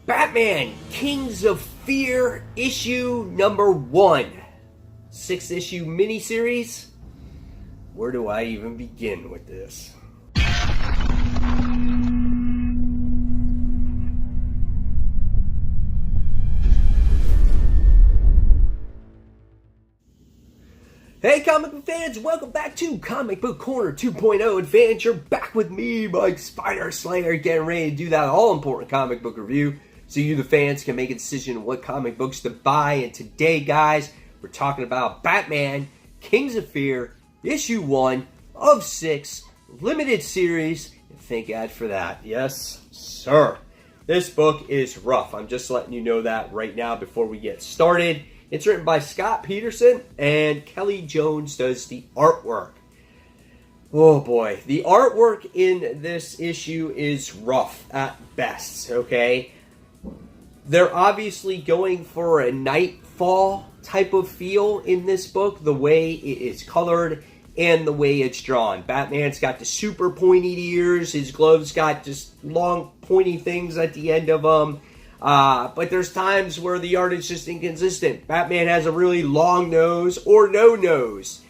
Batman, Kings of Fear, issue number 1. 6-issue miniseries. Where do I even begin with this? Hey comic book fans, welcome back to Comic Book Corner 2.0. And fans, you're back with me, Mike Spider Slayer, getting ready to do that all-important comic book review so you, the fans, can make a decision on what comic books to buy. And today, guys, we're talking about Batman, Kings of Fear, issue 1 of 6, limited series. And thank God for that. Yes, sir. This book is rough. I'm just letting you know that right now before we get started. It's written by Scott Peterson, and Kelly Jones does the artwork. Oh boy, the artwork in this issue is rough at best, okay? They're obviously going for a Nightfall type of feel in this book, the way it is colored and the way it's drawn. Batman's got the super pointy ears, his gloves got just long pointy things at the end of them. But there's times where the art is just inconsistent. Batman has a really long nose or no nose.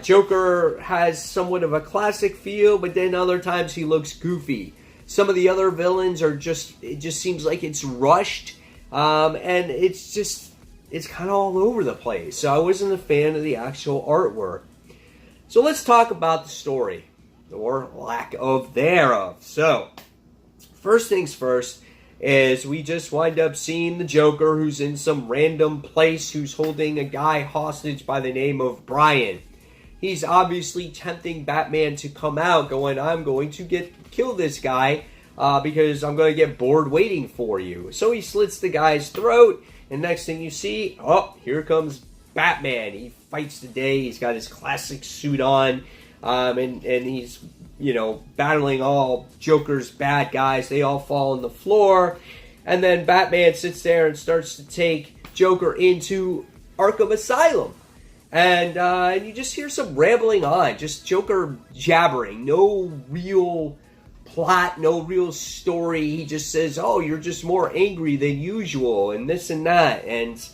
Joker has somewhat of a classic feel, but then other times he looks goofy. Some of the other villains are it just seems like it's rushed. And it's kind of all over the place. So I wasn't a fan of the actual artwork. So let's talk about the story, or lack of thereof. So, first things first, is we just wind up seeing the Joker, who's in some random place, who's holding a guy hostage by the name of Brian. He's obviously tempting Batman to come out, going, I'm going to kill this guy because I'm going to get bored waiting for you. So he slits the guy's throat, and next thing you see, oh, here comes Batman. He fights the day. He's got his classic suit on, and he's battling all Joker's bad guys. They all fall on the floor. And then Batman sits there and starts to take Joker into Arkham Asylum. And you just hear some rambling on. Just Joker jabbering. No real plot, no real story. He just says, oh, you're just more angry than usual, and this and that. And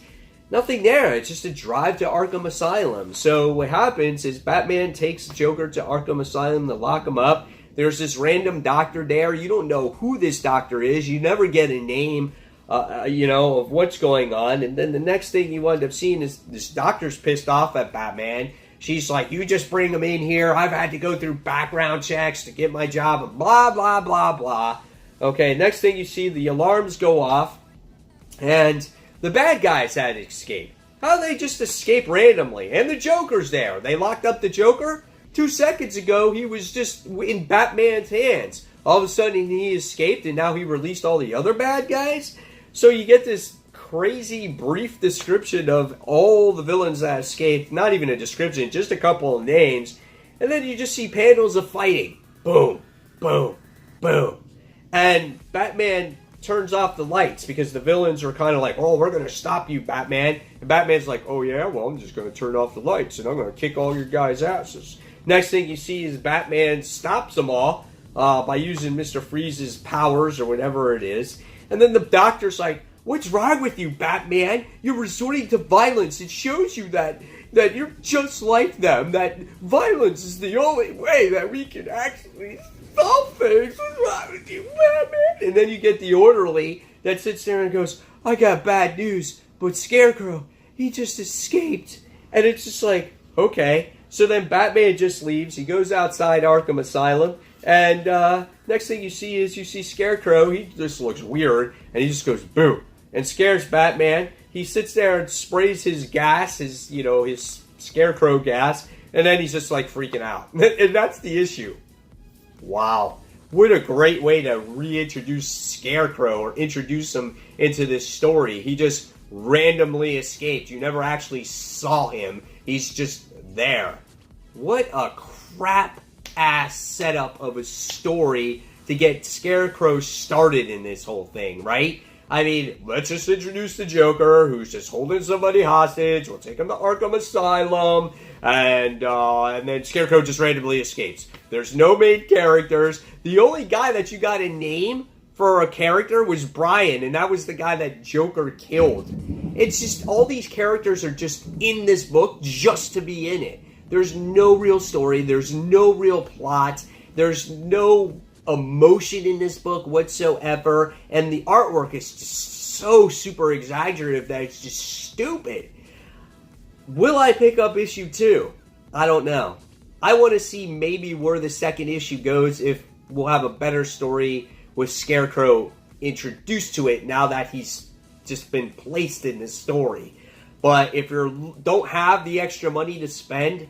nothing there. It's just a drive to Arkham Asylum. So what happens is Batman takes Joker to Arkham Asylum to lock him up. There's this random doctor there. You don't know who this doctor is. You never get a name, of what's going on. And then the next thing you wind up seeing is this doctor's pissed off at Batman. She's like, you just bring him in here. I've had to go through background checks to get my job, and blah, blah, blah, blah. Okay, next thing you see, the alarms go off, and the bad guys had escaped. How did they just escape randomly? And the Joker's there. They locked up the Joker. 2 seconds ago, he was just in Batman's hands. All of a sudden, he escaped, and now he released all the other bad guys? So you get this crazy brief description of all the villains that escaped. Not even a description, just a couple of names. And then you just see panels of fighting. Boom, boom, boom. And Batman turns off the lights because the villains are kind of like, oh, we're going to stop you, Batman. And Batman's like, oh yeah, well, I'm just going to turn off the lights and I'm going to kick all your guys' asses. Next thing you see is Batman stops them all by using Mr. Freeze's powers or whatever it is. And then the doctor's like, what's wrong with you, Batman? You're resorting to violence. It shows you that you're just like them, that violence is the only way that we can actually solve things. What's wrong with you, Batman? And then you get the orderly that sits there and goes, I got bad news, but Scarecrow, he just escaped. And it's just like, okay. So then Batman just leaves. He goes outside Arkham Asylum. And next thing you see Scarecrow. He just looks weird. And he just goes, boom. And scares Batman. He sits there and sprays his gas, his Scarecrow gas. And then he's just like freaking out. And that's the issue. Wow. What a great way to reintroduce Scarecrow or introduce him into this story. He just randomly escaped. You never actually saw him. He's just there. What a crap-ass setup of a story to get Scarecrow started in this whole thing, right? I mean, let's just introduce the Joker, who's just holding somebody hostage. We'll take him to Arkham Asylum, and then Scarecrow just randomly escapes. There's no main characters. The only guy that you got a name for a character was Brian, and that was the guy that Joker killed. It's just, all these characters are just in this book just to be in it. There's no real story, there's no real plot, there's no emotion in this book whatsoever, and the artwork is just so super exaggerative that it's just stupid. Will I pick up issue 2? I don't know. I want to see maybe where the second issue goes, if we'll have a better story with Scarecrow introduced to it now that he's just been placed in this story. But if you don't have the extra money to spend,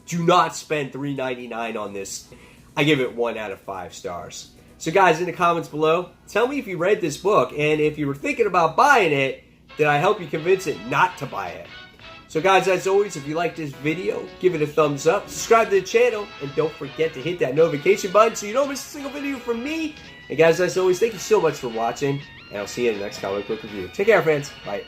do not spend $3.99 on this. I give it 1 out of 5 stars. So guys, in the comments below, tell me if you read this book, and if you were thinking about buying it, did I help you convince it not to buy it? So guys, as always, if you like this video, give it a thumbs up, subscribe to the channel, and don't forget to hit that notification button so you don't miss a single video from me. And guys, as always, thank you so much for watching, and I'll see you in the next comic book review. Take care, fans. Bye.